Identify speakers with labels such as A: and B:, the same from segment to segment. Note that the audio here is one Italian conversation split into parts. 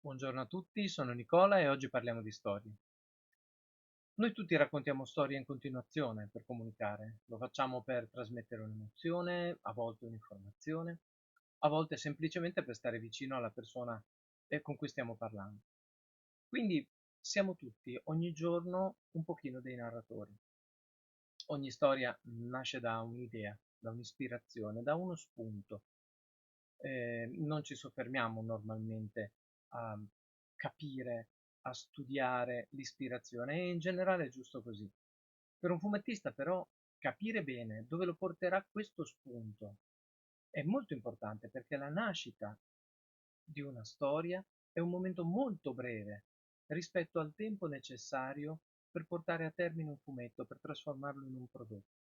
A: Buongiorno a tutti, sono Nicola e oggi parliamo di storie. Noi tutti raccontiamo storie in continuazione per comunicare. Lo facciamo per trasmettere un'emozione, a volte un'informazione, a volte semplicemente per stare vicino alla persona con cui stiamo parlando. Quindi siamo tutti ogni giorno un pochino dei narratori. Ogni storia nasce da un'idea, da un'ispirazione, da uno spunto. Non ci soffermiamo normalmente a capire, a studiare l'ispirazione e in generale è giusto così. Per un fumettista però capire bene dove lo porterà questo spunto è molto importante perché la nascita di una storia è un momento molto breve rispetto al tempo necessario per portare a termine un fumetto, per trasformarlo in un prodotto.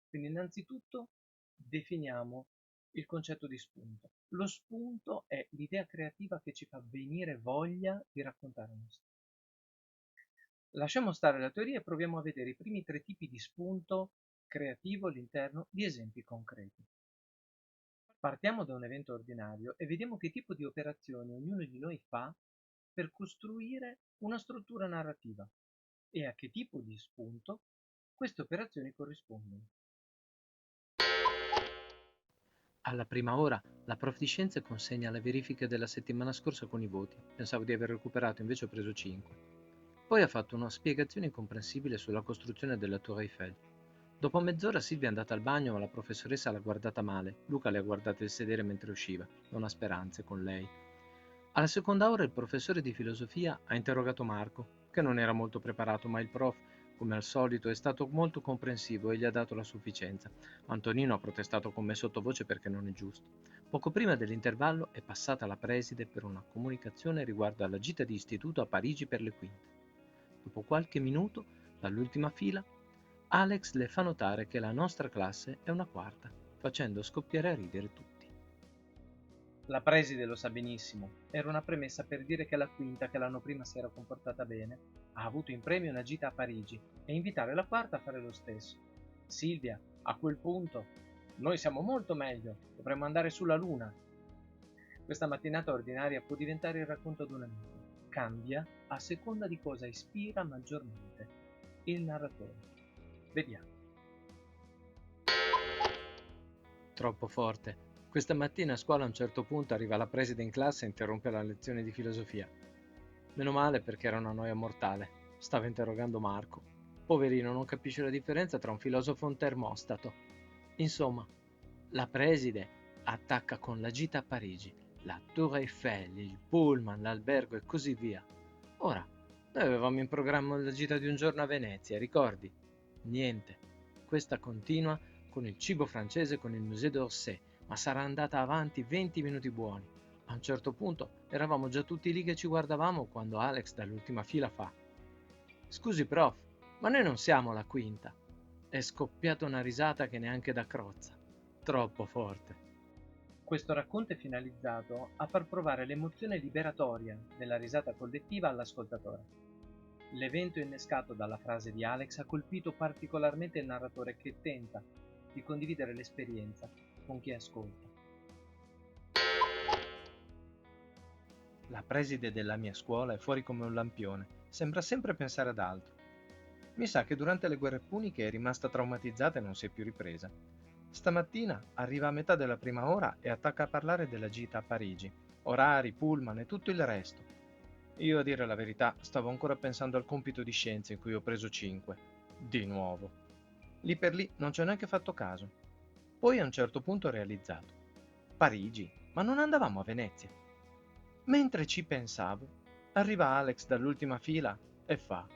A: Quindi innanzitutto definiamo il concetto di spunto. Lo spunto è l'idea creativa che ci fa venire voglia di raccontare una storia. Lasciamo stare la teoria e proviamo a vedere i primi tre tipi di spunto creativo all'interno di esempi concreti. Partiamo da un evento ordinario e vediamo che tipo di operazioni ognuno di noi fa per costruire una struttura narrativa e a che tipo di spunto queste operazioni corrispondono.
B: Alla prima ora, la prof di scienze consegna le verifiche della settimana scorsa con i voti. Pensavo di aver recuperato, invece ho preso 5. Poi ha fatto una spiegazione incomprensibile sulla costruzione della Tour Eiffel. Dopo mezz'ora Silvia è andata al bagno, ma la professoressa l'ha guardata male. Luca le ha guardate il sedere mentre usciva. Non ha speranze con lei. Alla seconda ora il professore di filosofia ha interrogato Marco, che non era molto preparato, ma il prof, come al solito, è stato molto comprensivo e gli ha dato la sufficienza. Antonino ha protestato con me sottovoce perché non è giusto. Poco prima dell'intervallo è passata la preside per una comunicazione riguardo alla gita di istituto a Parigi per le quinte. Dopo qualche minuto, dall'ultima fila, Alex le fa notare che la nostra classe è una quarta, facendo scoppiare a ridere tutti.
A: La preside lo sa benissimo, era una premessa per dire che la quinta, che l'anno prima si era comportata bene, ha avuto in premio una gita a Parigi e invitare la quarta a fare lo stesso. Silvia, a quel punto, noi siamo molto meglio, dovremmo andare sulla Luna. Questa mattinata ordinaria può diventare il racconto di un amico. Cambia a seconda di cosa ispira maggiormente il narratore. Vediamo.
B: Troppo forte. Questa mattina a scuola a un certo punto arriva la preside in classe e interrompe la lezione di filosofia. Meno male perché era una noia mortale. Stava interrogando Marco. Poverino, non capisce la differenza tra un filosofo e un termostato. Insomma, la preside attacca con la gita a Parigi, la Tour Eiffel, il pullman, l'albergo e così via. Ora, noi avevamo in programma la gita di un giorno a Venezia, ricordi? Niente. Questa continua con il cibo francese con il Musée d'Orsay, ma sarà andata avanti 20 minuti buoni. A un certo punto eravamo già tutti lì che ci guardavamo quando Alex dall'ultima fila fa: Scusi prof, ma noi non siamo la quinta. È scoppiata una risata che neanche da Crozza. Troppo forte.
A: Questo racconto è finalizzato a far provare l'emozione liberatoria della risata collettiva all'ascoltatore. L'evento innescato dalla frase di Alex ha colpito particolarmente il narratore che tenta di condividere l'esperienza con chi ascolta.
B: La preside della mia scuola è fuori come un lampione. Sembra sempre pensare ad altro. Mi sa che durante le guerre puniche è rimasta traumatizzata e non si è più ripresa. Stamattina arriva a metà della prima ora e attacca a parlare della gita a Parigi. Orari, pullman e tutto il resto. Io, a dire la verità, stavo ancora pensando al compito di scienze in cui ho preso 5. Di nuovo. Lì per lì non ci ho neanche fatto caso. Poi a un certo punto ho realizzato. Parigi? Ma non andavamo a Venezia? Mentre ci pensavo, arriva Alex dall'ultima fila e fa: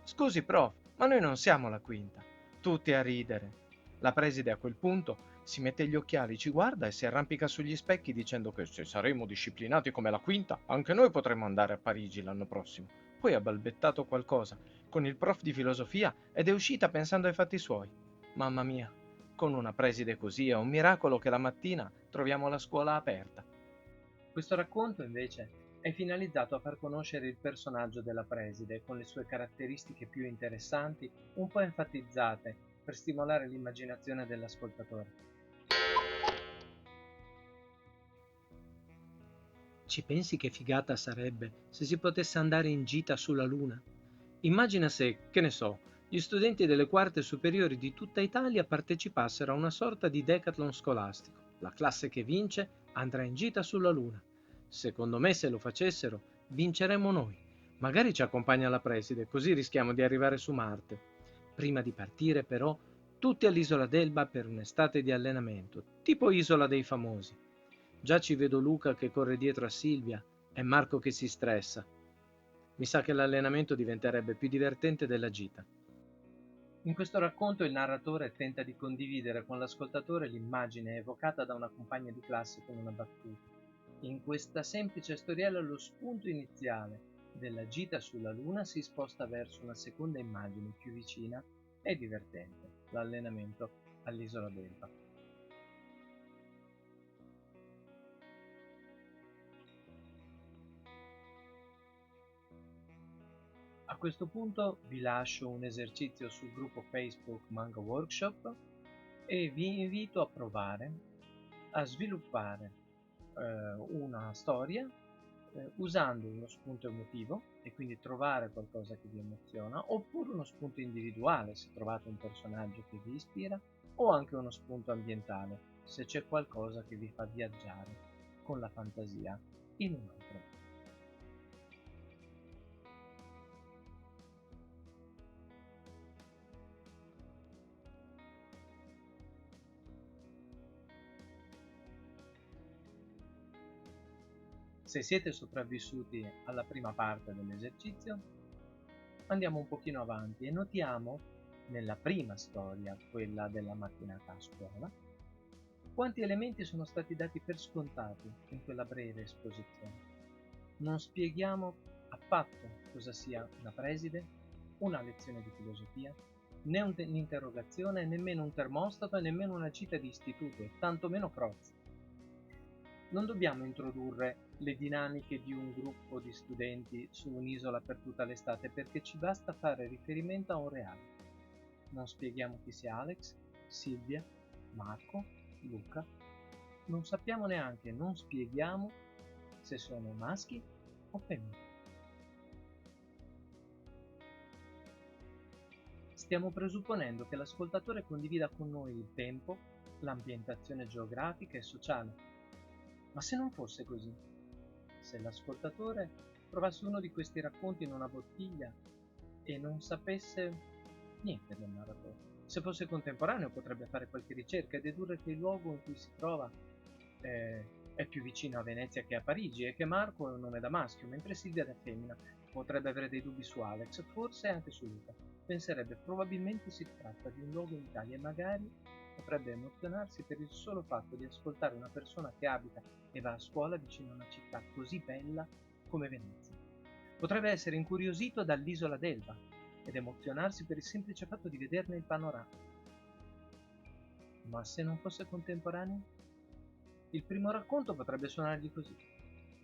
B: Scusi, prof, ma noi non siamo la quinta. Tutti a ridere. La preside a quel punto si mette gli occhiali, ci guarda e si arrampica sugli specchi dicendo che se saremo disciplinati come la quinta, anche noi potremmo andare a Parigi l'anno prossimo. Poi ha balbettato qualcosa con il prof di filosofia ed è uscita pensando ai fatti suoi. Mamma mia, con una preside così è un miracolo che la mattina troviamo la scuola aperta.
A: Questo racconto, invece, è finalizzato a far conoscere il personaggio della preside con le sue caratteristiche più interessanti, un po' enfatizzate per stimolare l'immaginazione dell'ascoltatore.
B: Ci pensi che figata sarebbe se si potesse andare in gita sulla Luna? Immagina se, che ne so, gli studenti delle quarte superiori di tutta Italia partecipassero a una sorta di decathlon scolastico. La classe che vince andrà in gita sulla Luna. Secondo me, se lo facessero, vinceremmo noi. Magari ci accompagna la preside, così rischiamo di arrivare su Marte. Prima di partire, però, tutti all'isola d'Elba per un'estate di allenamento, tipo Isola dei Famosi. Già ci vedo Luca che corre dietro a Silvia e Marco che si stressa. Mi sa che l'allenamento diventerebbe più divertente della gita.
A: In questo racconto il narratore tenta di condividere con l'ascoltatore l'immagine evocata da una compagna di classe con una battuta. In questa semplice storiella lo spunto iniziale della gita sulla Luna si sposta verso una seconda immagine più vicina e divertente, l'allenamento all'isola d'Elba. A questo punto vi lascio un esercizio sul gruppo Facebook Manga Workshop e vi invito a provare a sviluppare una storia usando uno spunto emotivo e quindi trovare qualcosa che vi emoziona, oppure uno spunto individuale se trovate un personaggio che vi ispira, o anche uno spunto ambientale se c'è qualcosa che vi fa viaggiare con la fantasia in un altro. Se siete sopravvissuti alla prima parte dell'esercizio, andiamo un pochino avanti e notiamo nella prima storia, quella della mattinata a scuola, quanti elementi sono stati dati per scontati in quella breve esposizione. Non spieghiamo affatto cosa sia una preside, una lezione di filosofia, né un'interrogazione, nemmeno un termostato e nemmeno una cita di istituto, e tantomeno Crozza. Non dobbiamo introdurre le dinamiche di un gruppo di studenti su un'isola per tutta l'estate, perché ci basta fare riferimento a un reale. Non spieghiamo chi sia Alex, Silvia, Marco, Luca. Non sappiamo neanche, non spieghiamo se sono maschi o femmine. Stiamo presupponendo che l'ascoltatore condivida con noi il tempo, l'ambientazione geografica e sociale. Ma se non fosse così? Se l'ascoltatore trovasse uno di questi racconti in una bottiglia e non sapesse niente del narratore? Se fosse contemporaneo potrebbe fare qualche ricerca e dedurre che il luogo in cui si trova è più vicino a Venezia che a Parigi e che Marco è un nome da maschio, mentre Silvia è da femmina. Potrebbe avere dei dubbi su Alex, forse anche su Luca. Penserebbe probabilmente si tratta di un luogo in Italia e magari potrebbe emozionarsi per il solo fatto di ascoltare una persona che abita e va a scuola vicino a una città così bella come Venezia. Potrebbe essere incuriosito dall'isola d'Elba ed emozionarsi per il semplice fatto di vederne il panorama. Ma se non fosse contemporaneo? Il primo racconto potrebbe suonargli così.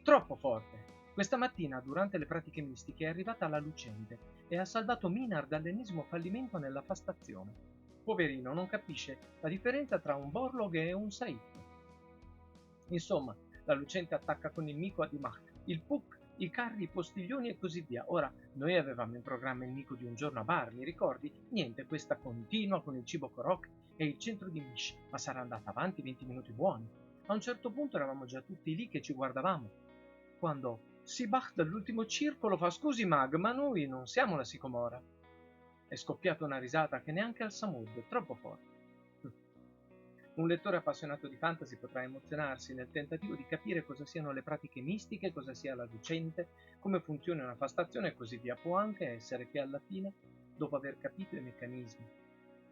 A: Troppo forte! Questa mattina, durante le pratiche mistiche, è arrivata la lucente e ha salvato Minar dall'ennesimo fallimento nella fastazione. Poverino, non capisce la differenza tra un Borlog e un Saif. Insomma, la lucente attacca con il mico a Dimach, il Puck, i carri, i postiglioni e così via. Ora, noi avevamo in programma il mico di un giorno a bar, mi ricordi? Niente, questa continua con il cibo Korok e il centro di Mish, ma sarà andata avanti 20 minuti buoni. A un certo punto eravamo già tutti lì che ci guardavamo, quando Sibach dall'ultimo circolo fa: scusi Mag, ma noi non siamo la sicomora. È scoppiata una risata che neanche al Samud, troppo forte. Un lettore appassionato di fantasy potrà emozionarsi nel tentativo di capire cosa siano le pratiche mistiche, cosa sia la lucente, come funziona una fastazione e così via. Può anche essere che alla fine, dopo aver capito i meccanismi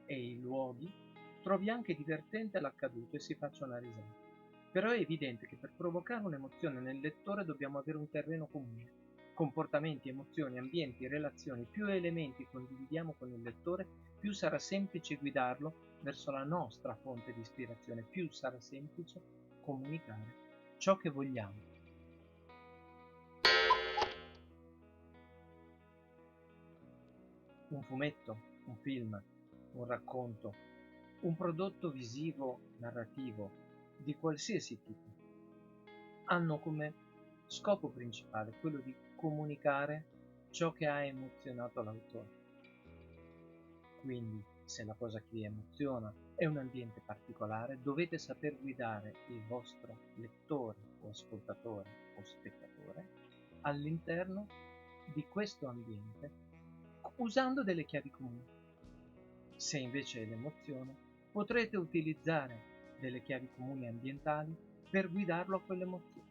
A: e i luoghi, trovi anche divertente l'accaduto e si faccia una risata. Però è evidente che per provocare un'emozione nel lettore dobbiamo avere un terreno comune. Comportamenti, emozioni, ambienti, relazioni, più elementi condividiamo con il lettore, più sarà semplice guidarlo verso la nostra fonte di ispirazione, più sarà semplice comunicare ciò che vogliamo. Un fumetto, un film, un racconto, un prodotto visivo narrativo di qualsiasi tipo hanno come scopo principale è quello di comunicare ciò che ha emozionato l'autore. Quindi, se la cosa che vi emoziona è un ambiente particolare, dovete saper guidare il vostro lettore o ascoltatore o spettatore all'interno di questo ambiente usando delle chiavi comuni. Se invece è l'emozione, potrete utilizzare delle chiavi comuni ambientali per guidarlo a quell'emozione.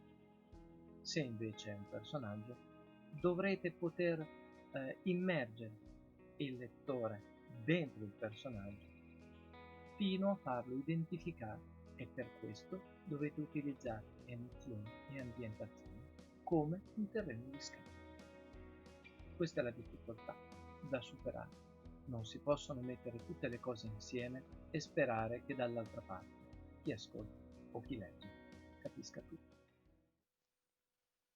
A: Se invece è un personaggio, dovrete poter immergere il lettore dentro il personaggio fino a farlo identificare e per questo dovete utilizzare emozioni e ambientazioni come un terreno di scambio. Questa è la difficoltà da superare. Non si possono mettere tutte le cose insieme e sperare che dall'altra parte chi ascolta o chi legge capisca tutto.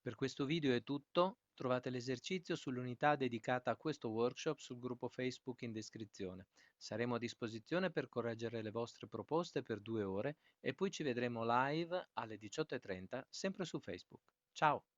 B: Per questo video è tutto, trovate l'esercizio sull'unità dedicata a questo workshop sul gruppo Facebook in descrizione. Saremo a disposizione per correggere le vostre proposte per 2 ore e poi ci vedremo live alle 18:30 sempre su Facebook. Ciao!